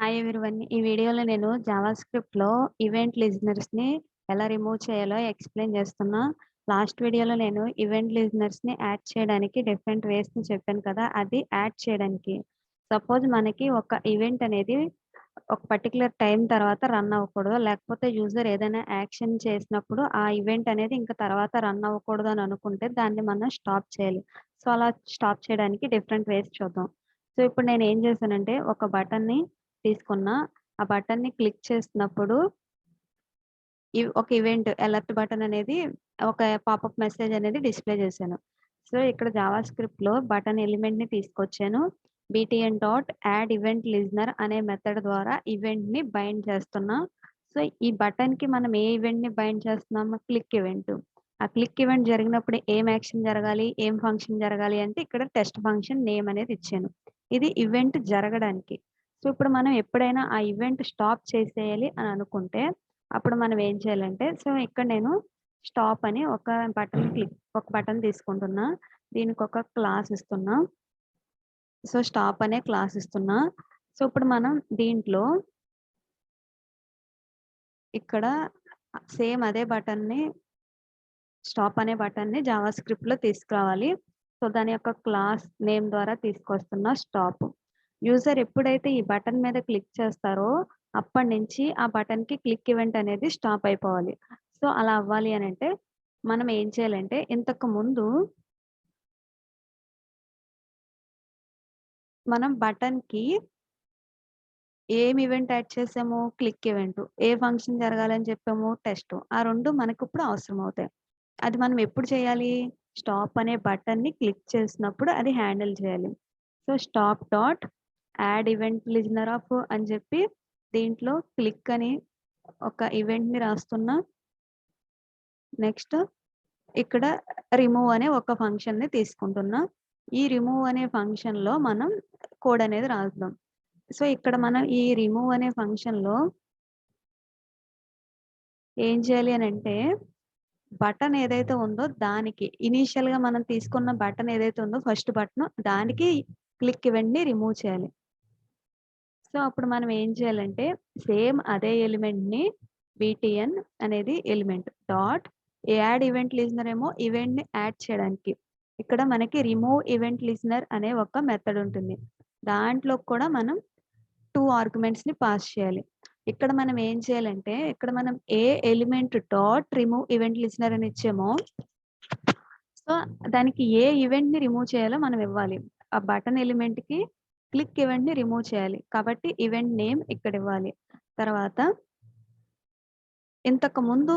Hi everyone. ఈ వీడియోలో నేను జావాస్క్రిప్ట్‌లో ఈవెంట్ లిజనర్స్‌ని ఎలా రిమూవ్ చేయాలో ఎక్స్‌ప్లెయిన్ చేస్తున్నా. లాస్ట్ వీడియోలో నేను ఈవెంట్ లిజనర్స్‌ని యాడ్ చేయడానికి డిఫరెంట్ వేస్‌ని చెప్పాను కదా! అది యాడ్ చేయడానికి. సపోజ్ మనకి ఒక ఈవెంట్ అనేది ఒక పర్టిక్యులర్ టైమ్ తర్వాత రన్ అవ్వకూడదు. లేకపోతే యూజర్ ఏదైనా యాక్షన్ చేసినప్పుడు ఆ ఈవెంట్ అనేది ఇంక తర్వాత రన్ అవ్వకూడదు అని అనుకుంటే దాన్ని మనం స్టాప్ చేయాలి. సో, అలా స్టాప్ చేయడానికి డిఫరెంట్ వేస్ చూద్దాం. సో, ఇప్పుడు నేనేం చేశానంటే ఒక బటన్‌ని తీసుకున్నా. ఆ బటన్‌ని క్లిక్ చేసినప్పుడు ఒక ఈవెంట్ అలర్ట్ బటన్ అనేది ఒక పాపప్ మెసేజ్ అనేది డిస్‌ప్లే చేశాను. సో, ఇక్కడ జావాస్క్రిప్ట్‌లో బటన్ ఎలిమెంట్‌ని తీసుకొచ్చాను. BTN dot add event listener అనే మెథడ్ ద్వారా ఈవెంట్‌ని బైండ్ చేస్తున్నా. సో, ఈ బటన్‌కి మనం ఏ ఈవెంట్‌ని బైండ్ చేస్తున్నాము? Click event. ఆ క్లిక్ ఈవెంట్ జరిగినప్పుడు ఏం యాక్షన్ జరగాలి? ఏం ఫంక్షన్ జరగాలి? అంటే ఇక్కడ టెస్ట్ ఫంక్షన్ నేమ్ అనేది ఇచ్చాను. ఇది ఈవెంట్ జరగడానికి. సో, ఇప్పుడు మనం ఎప్పుడైనా ఆ ఈవెంట్ స్టాప్ చేసేయాలి అని అనుకుంటే అప్పుడు మనం ఏం చేయాలంటే ఇక్కడ నేను స్టాప్ అని ఒక బటన్ తీసుకుంటున్నా. దీనికొక క్లాస్ ఇస్తున్నా. సో, స్టాప్ అనే క్లాస్ ఇస్తున్నా. సో, ఇప్పుడు మనం దీంట్లో ఇక్కడ సేమ్ అదే బటన్‌ని స్టాప్ అనే బటన్‌ని జావాస్క్రిప్ట్‌లో తీసుకురావాలి. సో, దాని యొక్క క్లాస్ నేమ్ ద్వారా తీసుకొస్తున్నా స్టాప్. యూజర్ ఎప్పుడైతే ఈ బటన్ మీద క్లిక్ చేస్తారో అప్పటినుంచి ఆ బటన్‌కి క్లిక్ ఈవెంట్ అనేది స్టాప్ అయిపోవాలి. సో, అలా అవ్వాలి అనంటే మనం ఏం చేయాలంటే ఇంతకు ముందు మనం బటన్‌కి ఏం ఈవెంట్ యాడ్ చేసాము? Click event. ఏ ఫంక్షన్ జరగాలని చెప్పాము? టెస్ట్. ఆ 2 మనకిప్పుడు అవసరం అవుతాయి. అది మనం ఎప్పుడు చేయాలి? స్టాప్ అనే బటన్‌ని క్లిక్ చేసినప్పుడు అది హ్యాండిల్ చేయాలి. So, stop dot add event listener of అని చెప్పి దీంట్లో క్లిక్ అని ఒక ఈవెంట్‌ని రాస్తున్నా. నెక్స్ట్ ఇక్కడ రిమూవ్ అనే ఒక ఫంక్షన్‌ని తీసుకుంటున్నా. ఈ రిమూవ్ అనే ఫంక్షన్‌లో మనం కోడ్ అనేది రాద్దాం. సో, ఇక్కడ మనం ఈ రిమూవ్ అనే ఫంక్షన్‌లో ఏం చేయాలి అనంటే బటన్ ఏదైతే ఉందో దానికి ఇనీషియల్‌గా మనం తీసుకున్న బటన్ ఏదైతే ఉందో ఫస్ట్ బటన్ దానికి క్లిక్ ఈవెంట్‌ని రిమూవ్ చేయాలి. సో, అప్పుడు మనం ఏం చేయాలంటే సేమ్ అదే ఎలిమెంట్‌ని బీటీఎన్ అనేది element dot add event listener ఏమో ఈవెంట్‌ని యాడ్ చేయడానికి. ఇక్కడ మనకి రిమూవ్ ఈవెంట్ లిజనర్ అనే ఒక మెథడ్ ఉంటుంది. దాంట్లో కూడా మనం 2 ఆర్గ్యుమెంట్స్‌ని పాస్ చేయాలి. ఇక్కడ మనం ఏం చేయాలంటే ఇక్కడ మనం ఏ element dot remove event listener అని ఇచ్చామో సో, దానికి ఏ ఈవెంట్‌ని రిమూవ్ చేయాలో మనం ఇవ్వాలి. ఆ బటన్ ఎలిమెంట్‌కి క్లిక్ ఈవెంట్‌ని రిమూవ్ చేయాలి. కాబట్టి ఈవెంట్ నేమ్ ఇక్కడ ఇవ్వాలి. తర్వాత ఇంతకుముందు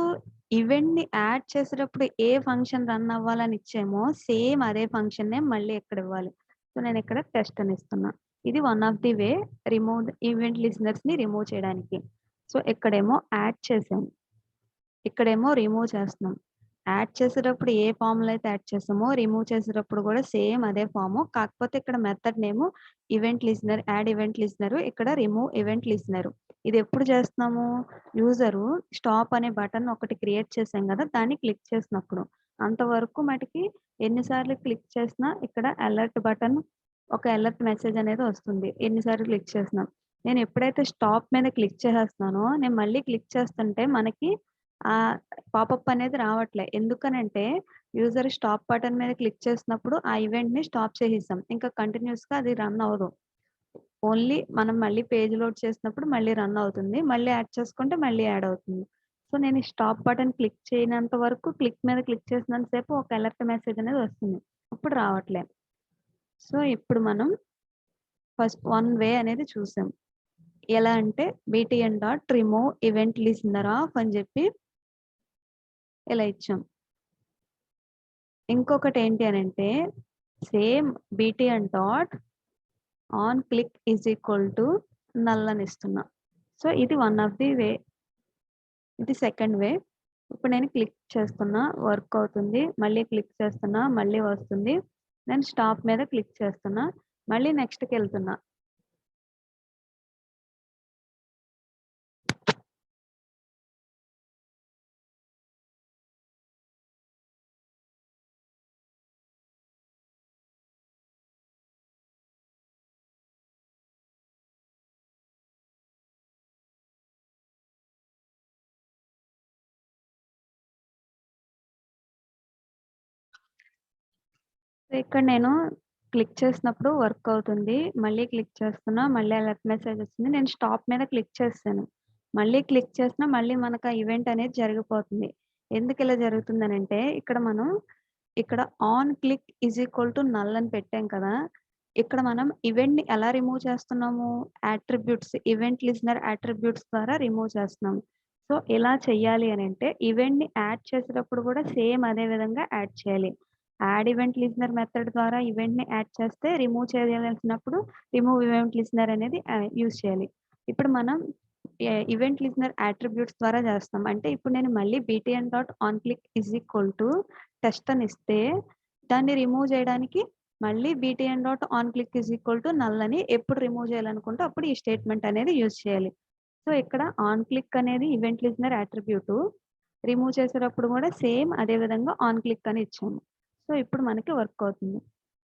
ఈవెంట్‌ని యాడ్ చేసేటప్పుడు ఏ ఫంక్షన్ రన్ అవ్వాలని ఇచ్చామో సేమ్ అదే ఫంక్షన్ నేమ్ మళ్ళీ ఇక్కడ ఇవ్వాలి. సో, నేను ఇక్కడ టెస్ట్ అని ఇస్తున్నా. ఇది one of the way remove event లిజనర్స్‌ని రిమూవ్ చేయడానికి. సో, ఇక్కడేమో యాడ్ చేసాము. ఇక్కడేమో రిమూవ్ చేస్తున్నాం. యాడ్ చేసేటప్పుడు ఏ ఫార్మ్‌లో అయితే యాడ్ చేసామో, రిమూవ్ చేసేటప్పుడు కూడా సేమ్ అదే ఫార్ము. కాకపోతే ఇక్కడ మెథడ్ నేము ఈవెంట్ లిజనర్, యాడ్ ఈవెంట్ లిజనరు, ఇక్కడ రిమూవ్ ఈవెంట్ లిజనరు. ఇది ఎప్పుడు చేస్తున్నాము? యూజరు స్టాప్ అనే బటన్ ఒకటి క్రియేట్ చేసాం కదా! దాన్ని క్లిక్ చేసినప్పుడు. అంతవరకు మటికి ఎన్ని సార్లు క్లిక్ చేసినా ఇక్కడ అలర్ట్ బటన్ ఒక అలర్ట్ మెసేజ్ అనేది వస్తుంది. ఎన్ని సార్లు క్లిక్ చేసినా. నేను ఎప్పుడైతే స్టాప్ మీద క్లిక్ చేసేస్తున్నానో, నేను మళ్ళీ క్లిక్ చేస్తుంటే మనకి పాపప్ అనేది రావట్లే. ఎందుకనంటే యూజర్ స్టాప్ బటన్ మీద క్లిక్ చేసినప్పుడు ఆ ఈవెంట్‌ని స్టాప్ చేసేసాం. ఇంకా కంటిన్యూయస్‌గా అది రన్ అవ్వదు. ఓన్లీ మనం మళ్ళీ పేజ్ లోడ్ చేసినప్పుడు మళ్ళీ రన్ అవుతుంది. మళ్ళీ యాడ్ చేసుకుంటే మళ్ళీ యాడ్ అవుతుంది. సో, నేను ఈ స్టాప్ బటన్ క్లిక్ చేయనంత వరకు క్లిక్ మీద క్లిక్ చేసినంత సేపు ఒక అలర్ట్ మెసేజ్ అనేది వస్తుంది. ఇప్పుడు రావట్లే. సో, ఇప్పుడు మనం ఫస్ట్ వన్ వే అనేది చూసాం. ఎలా అంటే BTN dot remove event listener of అని చెప్పి ఇలా ఇచ్చాం. ఇంకొకటేంటి అనంటే same BTN dot on click is equal to null అని ఇస్తున్నా. సో, ఇది వన్ ఆఫ్ ది వే. ఇది సెకండ్ వే. ఇప్పుడు నేను క్లిక్ చేస్తున్నా. వర్క్ అవుతుంది. మళ్ళీ క్లిక్ చేస్తున్నా. మళ్ళీ వస్తుంది. నేను స్టాప్ మీద క్లిక్ చేస్తున్నా. మళ్ళీ నెక్స్ట్‌కెళ్తున్నా. ఇక్కడ నేను క్లిక్ చేసినప్పుడు వర్క్ అవుతుంది. మళ్ళీ క్లిక్ చేస్తున్నా, మళ్ళీ అలర్ట్ మెసేజ్ వచ్చింది. నేను స్టాప్ మీద క్లిక్ చేశాను. మళ్ళీ క్లిక్ చేసినా మళ్ళీ మనకు ఆ ఈవెంట్ అనేది జరిగిపోతుంది. ఎందుకు ఇలా జరుగుతుందనంటే ఇక్కడ on click is equal to null అని పెట్టాం కదా! ఇక్కడ మనం ఈవెంట్‌ని ఎలా రిమూవ్ చేస్తున్నాము? ఈవెంట్ లిజనర్ అట్రిబ్యూట్స్ ద్వారా రిమూవ్ చేస్తున్నాము. సో, ఎలా చెయ్యాలి అనంటే ఈవెంట్‌ని యాడ్ చేసేటప్పుడు కూడా సేమ్ అదే విధంగా యాడ్ చేయాలి. యాడ్ ఈవెంట్ లిజనర్ మెథడ్ ద్వారా ఈవెంట్‌ని యాడ్ చేస్తే రిమూవ్ చేయాల్సినప్పుడు రిమూవ్ ఈవెంట్ లిజనర్ అనేది యూజ్ చేయాలి. ఇప్పుడు మనం ఈవెంట్ లిజనర్ అట్రిబ్యూట్స్ ద్వారా చేస్తాం. అంటే ఇప్పుడు నేను మళ్ళీ btn.onClick is equal to test అని ఇస్తే దాన్ని రిమూవ్ చేయడానికి మళ్ళీ btn.onClick is equal to null అని ఎప్పుడు రిమూవ్ చేయాలనుకుంటే అప్పుడు ఈ స్టేట్మెంట్ అనేది యూజ్ చేయాలి. సో, ఇక్కడ ఆన్ క్లిక్ అనేది ఈవెంట్ లిజనర్ అట్రిబ్యూట్. రిమూవ్ చేసేటప్పుడు కూడా సేమ్ అదే విధంగా ఆన్ క్లిక్ అని ఇచ్చాము. సో, ఇప్పుడు మనకి వర్క్ అవుతుంది.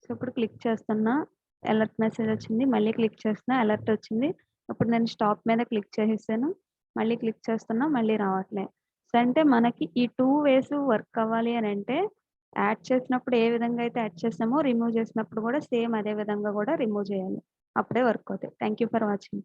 సో, ఇప్పుడు క్లిక్ చేస్తున్నా అలర్ట్ మెసేజ్ వచ్చింది. మళ్ళీ క్లిక్ చేస్తున్నా అలర్ట్ వచ్చింది. ఇప్పుడు నేను స్టాప్ మీద క్లిక్ చేసేసాను. మళ్ళీ క్లిక్ చేస్తున్నా మళ్ళీ రావట్లే. సో, అంటే మనకి ఈ 2 వేస్ వర్క్ అవ్వాలి అనంటే యాడ్ చేసినప్పుడు ఏ విధంగా అయితే యాడ్ చేసామో రిమూవ్ చేసినప్పుడు కూడా సేమ్ అదే విధంగా కూడా రిమూవ్ చేయాలి. అప్పుడే వర్క్ అవుతాయి. Thank you for watching.